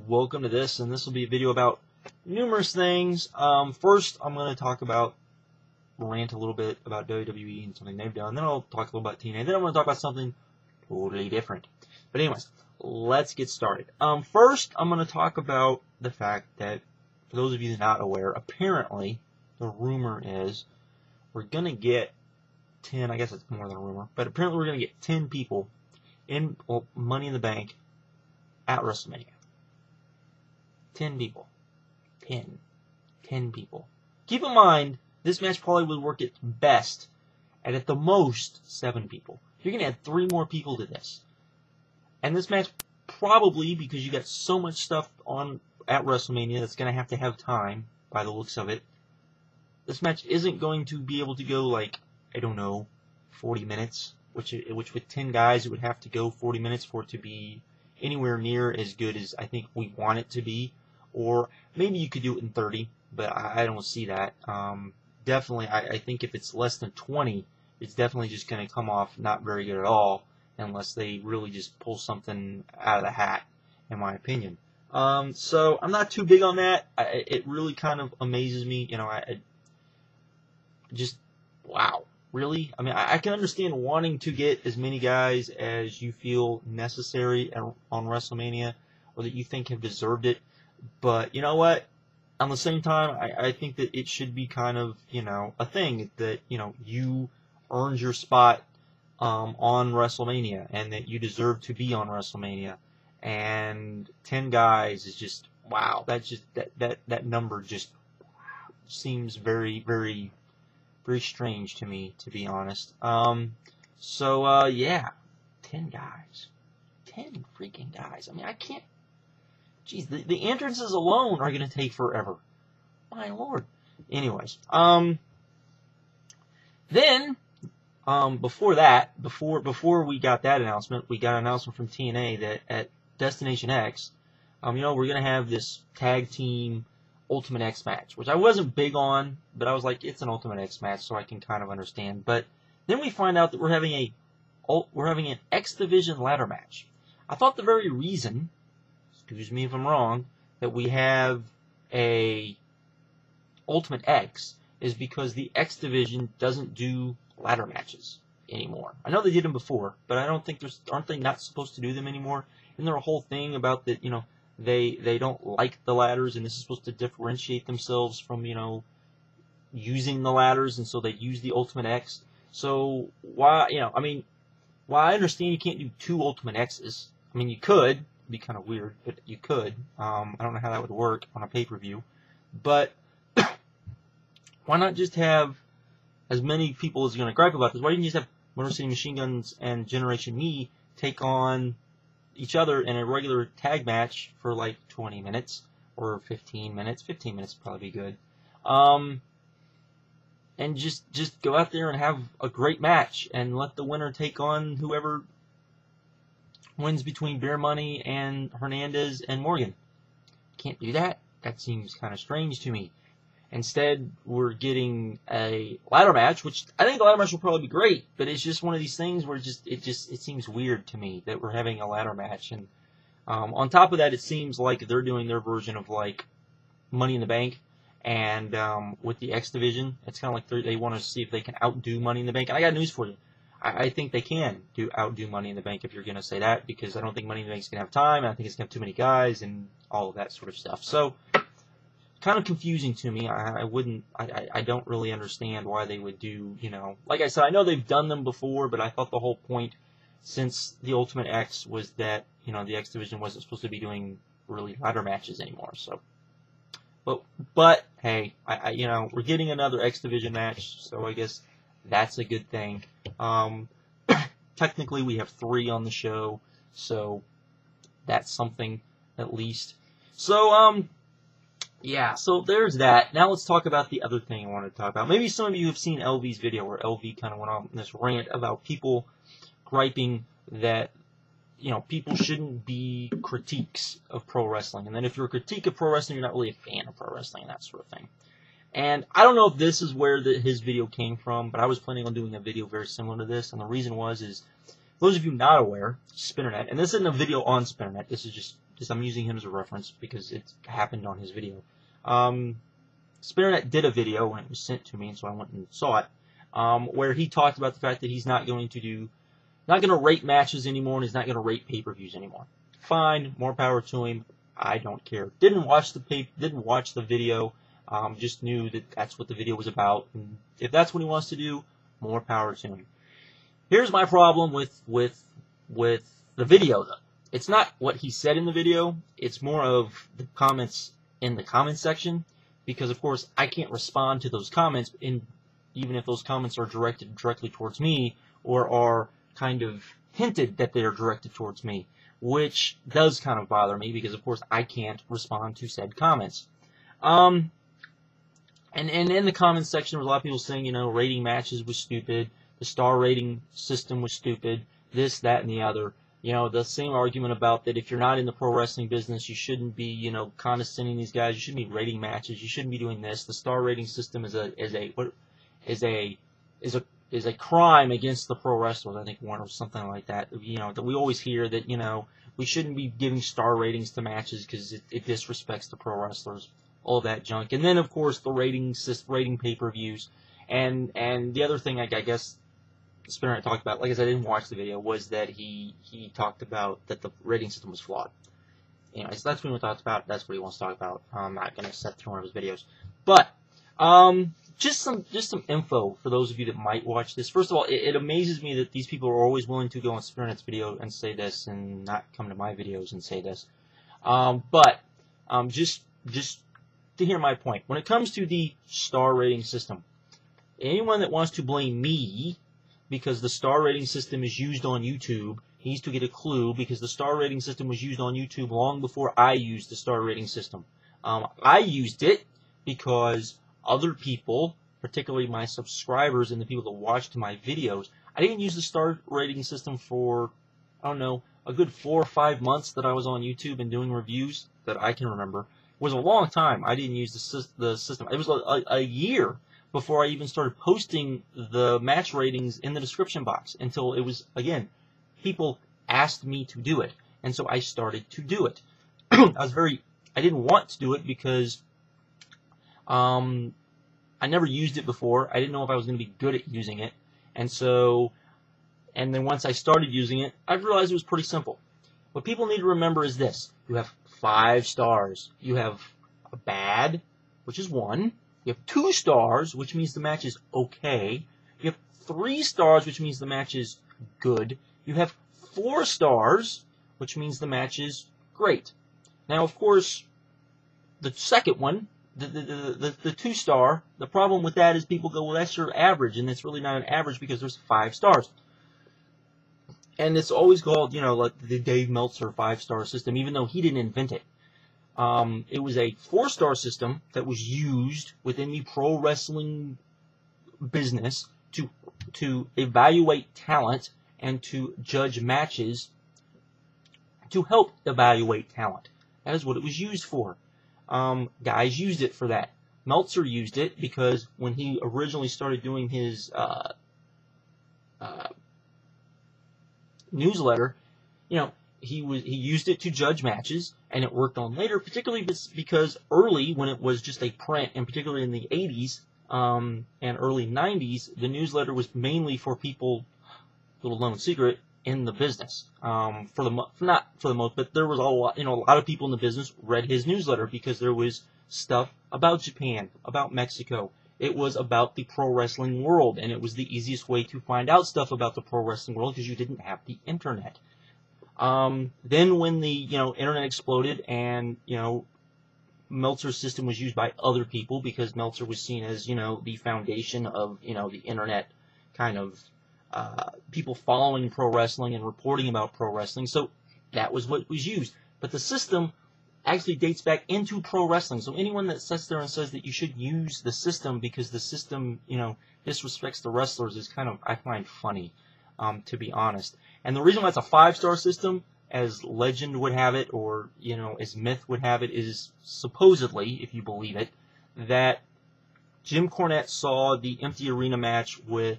welcome to this, and this will be a video about numerous things. First, I'm going to rant a little bit about WWE and something they've done. Then I'll talk a little about TNA. Then I'm going to talk about something totally different. But anyways, let's get started. First, I'm going to talk about the fact that, for those of you not aware, apparently, the rumor is we're going to get 10, I guess it's more than a rumor, but apparently we're going to get 10 people in Money in the Bank at WrestleMania. 10 people. 10 people. Keep in mind, this match probably would work at best at the most 7 people. You're going to add 3 more people to this. And this match probably, because you got so much stuff on at WrestleMania that's going to have time, by the looks of it, this match isn't going to be able to go like, I don't know, 40 minutes, which with 10 guys it would have to go 40 minutes for it to be anywhere near as good as I think we want it to be. Or maybe you could do it in 30, but I don't see that. Definitely, I think if it's less than 20, it's definitely just going to come off not very good at all, unless they really just pull something out of the hat, in my opinion. So I'm not too big on that. It really kind of amazes me. You know, wow. Really? I mean, I can understand wanting to get as many guys as you feel necessary on WrestleMania, or that you think have deserved it. But you know what? On the same time, I think that it should be kind of, you know, a thing that, you know, you earned your spot on WrestleMania, and that you deserve to be on WrestleMania. And 10 guys is just, wow. That's just that number just seems very, very, very strange to me, to be honest. Yeah, 10 guys. 10 freaking guys. I mean, I can't. Jeez, the entrances alone are going to take forever. My lord. Anyways, then, before that, before we got that announcement, we got an announcement from TNA that at Destination X, you know, we're going to have this tag team Ultimate X match, which I wasn't big on, but I was like, it's an Ultimate X match, so I can kind of understand. But then we find out that we're having an X Division ladder match. I thought the very reason, excuse me if I'm wrong, that we have a Ultimate X is because the X Division doesn't do ladder matches anymore. I know they did them before, but I don't think aren't they not supposed to do them anymore? Isn't there a whole thing about that, you know, they don't like the ladders, and this is supposed to differentiate themselves from, you know, using the ladders, and so they use the Ultimate X. So why, you know, I mean, while I understand you can't do 2 Ultimate X's, I mean, you could. It'd be kind of weird, but you could. I don't know how that would work on a pay-per-view, but why not just have as many people as are going to gripe about this? Why didn't you just have Motor City Machine Guns and Generation Me take on each other in a regular tag match for like 20 minutes or 15 minutes? 15 minutes would probably be good. And just go out there and have a great match and let the winner take on whoever wins between Beer Money and Hernandez and Morgan. Can't do that? That seems kind of strange to me. Instead, we're getting a ladder match, which I think the ladder match will probably be great, but it's just one of these things where it seems weird to me that we're having a ladder match. And on top of that, it seems like they're doing their version of like Money in the Bank, and with the X Division, it's kind of like they want to see if they can outdo Money in the Bank. And I got news for you. I think they can outdo Money in the Bank, if you're going to say that, because I don't think Money in the Bank's going to have time, and I think it's going to have too many guys and all of that sort of stuff. So, kind of confusing to me. I don't really understand why they would do, you know, like I said, I know they've done them before, but I thought the whole point, since the Ultimate X, was that, you know, the X Division wasn't supposed to be doing really ladder matches anymore. So, but hey, you know, we're getting another X Division match, so I guess that's a good thing. Technically, we have 3 on the show, so that's something at least. So, yeah, so there's that. Now let's talk about the other thing I wanted to talk about. Maybe some of you have seen LV's video where LV kind of went on this rant about people griping that, you know, people shouldn't be critiques of pro wrestling. And then if you're a critique of pro wrestling, you're not really a fan of pro wrestling and that sort of thing. And I don't know if this is where his video came from, but I was planning on doing a video very similar to this. And the reason is, those of you not aware, Spinnernet, and this isn't a video on Spinnernet, this is just Just I'm using him as a reference because it happened on his video. Cornette did a video when it was sent to me, and so I went and saw it, where he talked about the fact that he's not going to rate matches anymore, and he's not going to rate pay-per-views anymore. Fine, more power to him. I don't care. Didn't watch the video. Just knew that that's what the video was about. And if that's what he wants to do, more power to him. Here's my problem with the video, though. It's not what he said in the video. It's more of the comments in the comment section, because of course I can't respond to those comments, even if those comments are directed directly towards me or are kind of hinted that they are directed towards me, which does kind of bother me because of course I can't respond to said comments. And in the comments section, there was a lot of people saying, rating matches was stupid, the star rating system was stupid, this, that, and the other. The same argument about that if you're not in the pro wrestling business, you shouldn't be, condescending these guys. You shouldn't be rating matches. You shouldn't be doing this. The star rating system is a crime against the pro wrestlers. I think one or something like that. That we always hear that we shouldn't be giving star ratings to matches because it disrespects the pro wrestlers. All that junk. And then of course the rating pay-per-views. And the other thing I guess Spinner talked about, like I said, I didn't watch the video, was that he talked about that the rating system was flawed. Anyways, that's what he talks about. That's what he wants to talk about. I'm not going to set through one of his videos. But, just some info for those of you that might watch this. First of all, it amazes me that these people are always willing to go on Spinnernet's video and say this and not come to my videos and say this. Just to hear my point. When it comes to the star rating system, anyone that wants to blame me because the star rating system is used on YouTube needs to get a clue, because the star rating system was used on YouTube long before I used the star rating system. I used it because other people, particularly my subscribers and the people that watched my videos, I didn't use the star rating system for, I don't know, a good 4 or 5 months that I was on YouTube and doing reviews that I can remember. It was a long time I didn't use the system. It was a year before I even started posting the match ratings in the description box, until it was, again, people asked me to do it, and so I started to do it. I didn't want to do it because I never used it before. I didn't know if I was going to be good at using it, and then once I started using it, I realized it was pretty simple. What people need to remember is this: you have 5 stars. You have a bad, which is 1. You have 2 stars, which means the match is okay. You have 3 stars, which means the match is good. You have 4 stars, which means the match is great. Now, of course, the second one, the 2 star, the problem with that is people go, well, that's your average, and it's really not an average because there's 5 stars. And it's always called, like the Dave Meltzer 5-star system, even though he didn't invent it. It was a 4-star system that was used within the pro wrestling business to evaluate talent and to judge matches, to help evaluate talent. That is what it was used for. Guys used it for that. Meltzer used it because when he originally started doing his newsletter, he used it to judge matches, and it worked on later, particularly because early, when it was just a print, and particularly in the 80s and early 90s, the newsletter was mainly for people, little known secret, in the business. Not for the most, but there was a lot of people in the business read his newsletter because there was stuff about Japan, about Mexico. It was about the pro wrestling world, and it was the easiest way to find out stuff about the pro wrestling world because you didn't have the internet. Then when the internet exploded, and Meltzer's system was used by other people because Meltzer was seen as the foundation of the internet kind of people following pro wrestling and reporting about pro wrestling. So that was what was used. But the system actually dates back into pro wrestling. So anyone that sits there and says that you should use the system because the system disrespects the wrestlers is kind of, I find, funny, to be honest. And the reason why it's a 5-star system, as legend would have it, or as myth would have it, is supposedly, if you believe it, that Jim Cornette saw the empty arena match with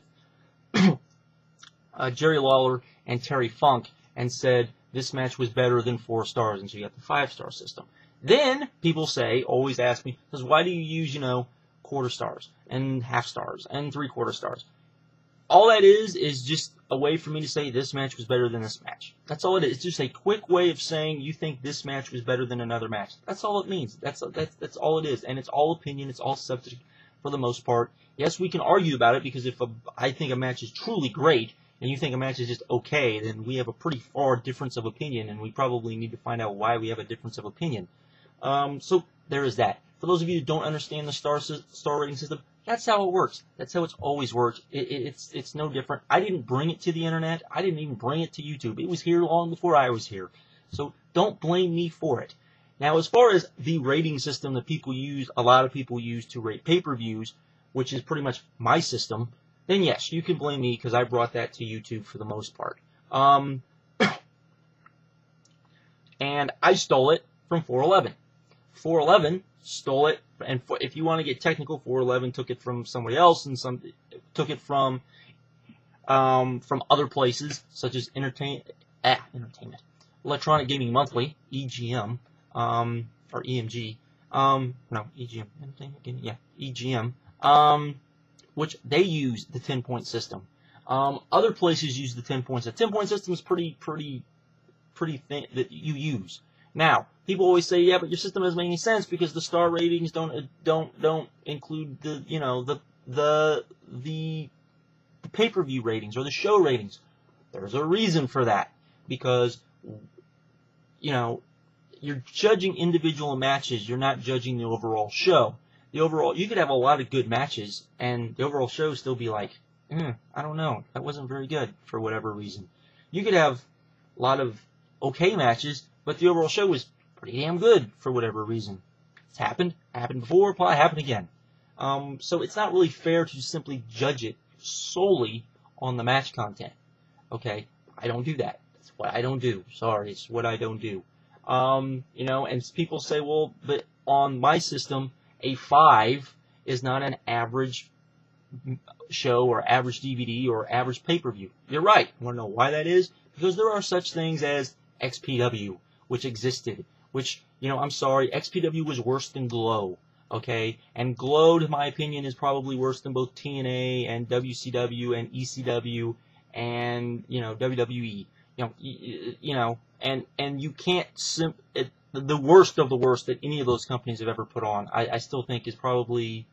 Jerry Lawler and Terry Funk and said, this match was better than 4 stars, and so you got the 5-star system. Then people always ask me, because why do you use, quarter stars and half stars and 3/4 stars? All that is just a way for me to say this match was better than this match. That's all it is. It's just a quick way of saying you think this match was better than another match. That's all it means. That's all it is, and it's all opinion. It's all subjective for the most part. Yes, we can argue about it, because if I think a match is truly great and you think a match is just okay, then we have a pretty far difference of opinion, and we probably need to find out why we have a difference of opinion. So there is that. For those of you who don't understand the star rating system, that's how it works. That's how it's always worked. It's no different. I didn't bring it to the internet. I didn't even bring it to YouTube. It was here long before I was here. So don't blame me for it. Now, as far as the rating system that a lot of people use to rate pay-per-views, which is pretty much my system, then yes, you can blame me, because I brought that to YouTube for the most part. And I stole it from 411. 411 stole it, and if you want to get technical, 411 took it from somebody else, and took it from other places, such as Entertainment, Electronic Gaming Monthly, EGM, or EMG, no, EGM, Entertainment Gaming, yeah, EGM, which they use the 10-point system. Other places use the 10 points. The 10-point system is pretty thin that you use. Now, people always say, yeah, but your system doesn't make any sense because the star ratings don't include the pay-per-view ratings or the show ratings. There's a reason for that, because you're judging individual matches. You're not judging the overall show. You could have a lot of good matches, and the overall show still be like, I don't know, that wasn't very good for whatever reason. You could have a lot of okay matches, but the overall show was pretty damn good for whatever reason. It's happened before, probably happen again. So it's not really fair to simply judge it solely on the match content. Okay, I don't do that. That's what I don't do. Sorry, it's what I don't do. And people say, well, but on my system, a 5 is not an average show or average DVD or average pay-per-view. You're right. You want to know why that is? Because there are such things as XPW, which existed, which, I'm sorry, XPW was worse than Glow, okay? And Glow, to my opinion, is probably worse than both TNA and WCW and ECW and, WWE. And you can't the worst of the worst that any of those companies have ever put on, I still think is probably,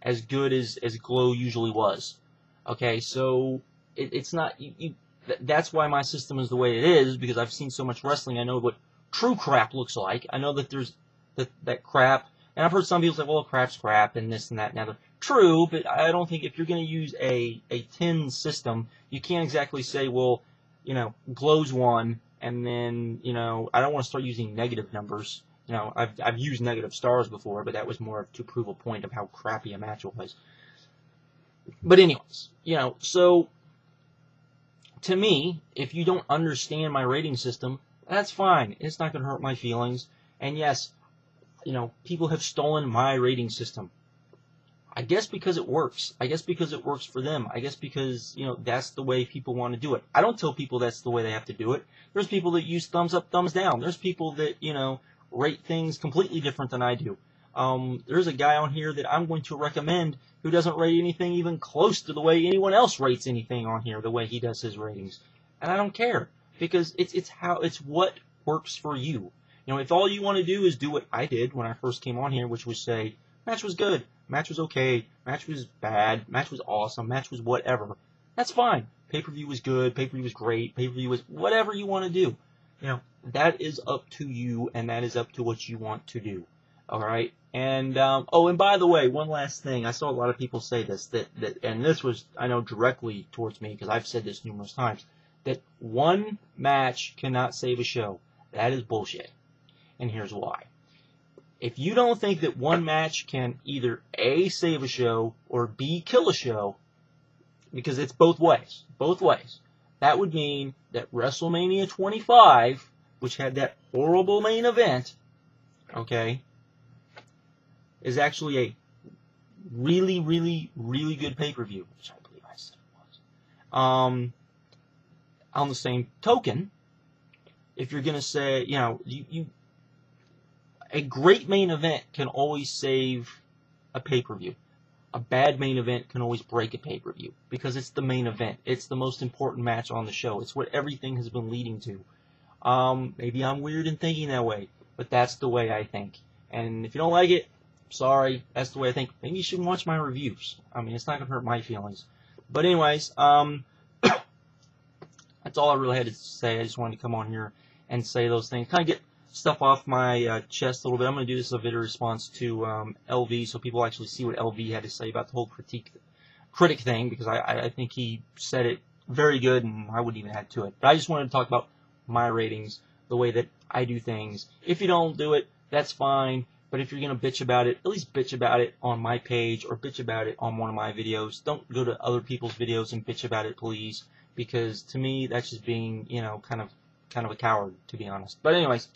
as good as Glow usually was. Okay, so it's not, that's why my system is the way it is, because I've seen so much wrestling. I know what true crap looks like. I know that there's that crap, and I've heard some people say, well, crap's crap, and this and that and that. True, but I don't think if you're going to use a 10 system, you can't exactly say, well, Glow's one, and then, I don't want to start using negative numbers. I've used negative stars before, but that was more to prove a point of how crappy a match was. But anyways, so to me, if you don't understand my rating system, that's fine. It's not going to hurt my feelings. And yes, people have stolen my rating system. I guess because it works. I guess because it works for them. I guess because, that's the way people want to do it. I don't tell people that's the way they have to do it. There's people that use thumbs up, thumbs down. There's people that, rate things completely different than I do. There's a guy on here that I'm going to recommend who doesn't rate anything even close to the way anyone else rates anything on here, the way he does his ratings. And I don't care, because it's what works for you. If all you want to do is do what I did when I first came on here, which was say, match was good, match was okay, match was bad, match was awesome, match was whatever, that's fine. Pay-per-view was good, pay-per-view was great, pay-per-view was whatever you want to do. That is up to you, and that is up to what you want to do. All right? And, and by the way, one last thing. I saw a lot of people say this, and this was, I know, directly towards me, because I've said this numerous times, that one match cannot save a show. That is bullshit. And here's why. If you don't think that one match can either A, save a show, or B, kill a show, because it's both ways, that would mean that WrestleMania 25, which had that horrible main event, okay, is actually a really, really, really good pay-per-view, which I believe I said it was. On the same token, if you're going to say, you know, a great main event can always save a pay-per-view. A bad main event can always break a pay-per-view because it's the main event. It's the most important match on the show. It's what everything has been leading to. Maybe I'm weird in thinking that way, but that's the way I think. And if you don't like it, sorry, that's the way I think. Maybe you shouldn't watch my reviews. I mean, it's not going to hurt my feelings. But anyways, that's all I really had to say. I just wanted to come on here and say those things. Kind of get stuff off my chest a little bit. I'm going to do this as a video response to LV, so people actually see what LV had to say about the whole critic thing, because I think he said it very good, and I wouldn't even add to it. But I just wanted to talk about my ratings, the way that I do things. If you don't do it, that's fine. But if you're going to bitch about it, at least bitch about it on my page or bitch about it on one of my videos. Don't go to other people's videos and bitch about it, please, because to me that's just being, you know, kind of a coward, to be honest. But anyways,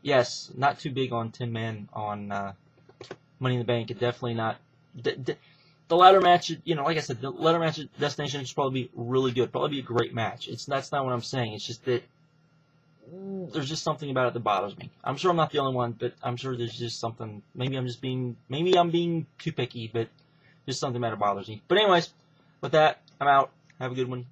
yes, not too big on Tin Man on Money in the Bank. It definitely not. The ladder match, you know, like I said, the ladder match at Destination X should probably be really good. Probably be a great match. That's not what I'm saying. It's just that there's just something about it that bothers me. I'm sure I'm not the only one, but I'm sure there's just something. Maybe I'm being too picky, but just something about it bothers me. But anyways, with that, I'm out. Have a good one.